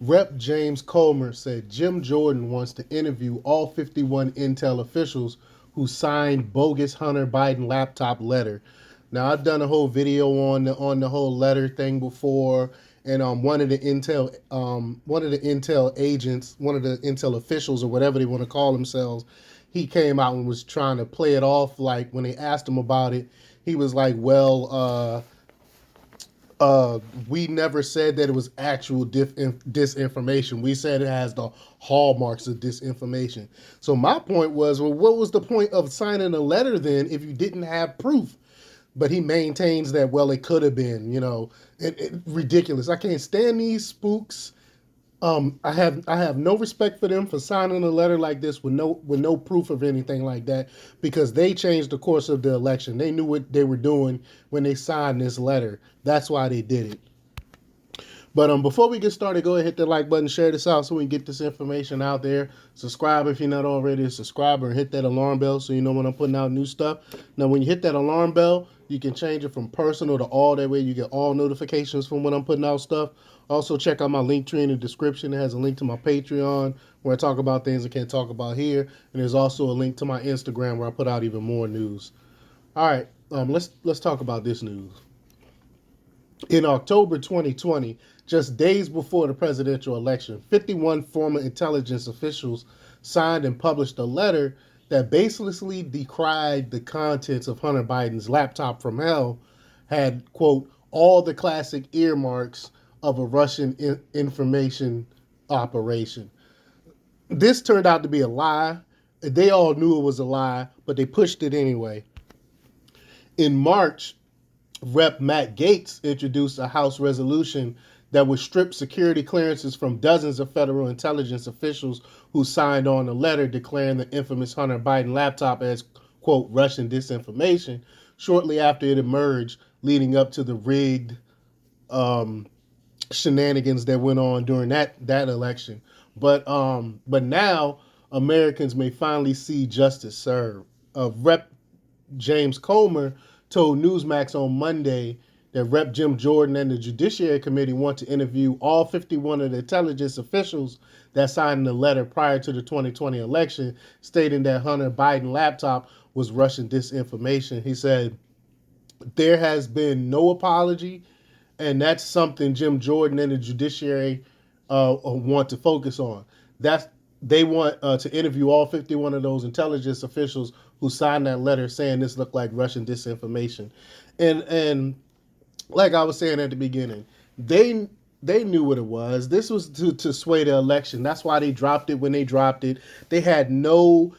Rep. James Comer said Jim Jordan wants to interview all 51 Intel officials who signed bogus Hunter Biden laptop letter. Now I've done a whole video on the whole letter thing before, and one of the Intel agents, one of the Intel officials or whatever they want to call themselves, he came out and was trying to play it off like when they asked him about it, he was like, well, we never said that it was actual disinformation. We said it has the hallmarks of disinformation. So my point was, well, what was the point of signing a letter then if you didn't have proof? But he maintains that, well, it could have been, ridiculous. I can't stand these spooks. I have no respect for them for signing a letter like this with no proof of anything like that, because they changed the course of the election. They knew what they were doing when they signed this letter. That's why they did it. But before we get started, go ahead, hit the like button, share this out so we can get this information out there. Subscribe if you're not already a subscriber, and hit that alarm bell so you know when I'm putting out new stuff. Now, when you hit that alarm bell, you can change it from personal to all. That way you get all notifications from when I'm putting out stuff. Also, check out my link tree in the description. It has a link to my Patreon where I talk about things I can't talk about here. And there's also a link to my Instagram where I put out even more news. All right, let's talk about this news. In October 2020, just days before the presidential election, 51 former intelligence officials signed and published a letter that basically decried the contents of Hunter Biden's laptop from hell, had, quote, all the classic earmarks of a Russian information operation. This turned out to be a lie. They all knew it was a lie, but they pushed it anyway. In March, Rep. Matt Gaetz introduced a House resolution that would strip security clearances from dozens of federal intelligence officials who signed on a letter declaring the infamous Hunter Biden laptop as, quote, Russian disinformation, shortly after it emerged, leading up to the rigged shenanigans that went on during that election. But now Americans may finally see justice served. Rep. James Comer told Newsmax on Monday that Rep. Jim Jordan and the Judiciary Committee want to interview all 51 of the intelligence officials that signed the letter prior to the 2020 election, stating that Hunter Biden laptop was Russian disinformation. He said, there has been no apology, and that's something Jim Jordan and the Judiciary want to focus on. They want to interview all 51 of those intelligence officials who signed that letter saying this looked like Russian disinformation. And like I was saying at the beginning, they knew what it was. This was to sway the election. That's why they dropped it when they dropped it. They had no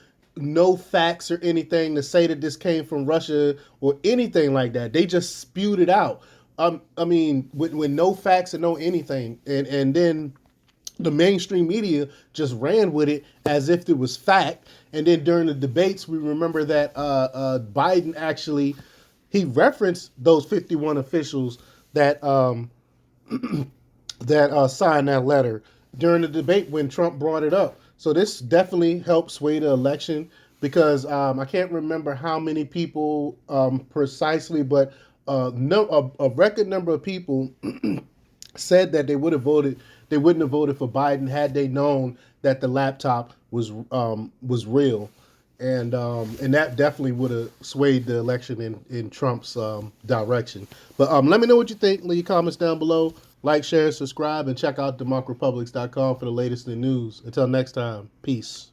facts or anything to say that this came from Russia or anything like that. They just spewed it out. I mean, with no facts and no anything. And then the mainstream media just ran with it as if it was fact. And then during the debates, we remember that Biden actually, he referenced those 51 officials that signed that letter during the debate when Trump brought it up. So this definitely helped sway the election, because I can't remember how many people precisely, but a record number of people said that they wouldn't have voted for Biden had they known that the laptop was real, and that definitely would have swayed the election in Trump's direction. But let me know what you think. Leave your comments down below. Like, share, subscribe, and check out democrepublics.com for the latest in news. Until next time, peace.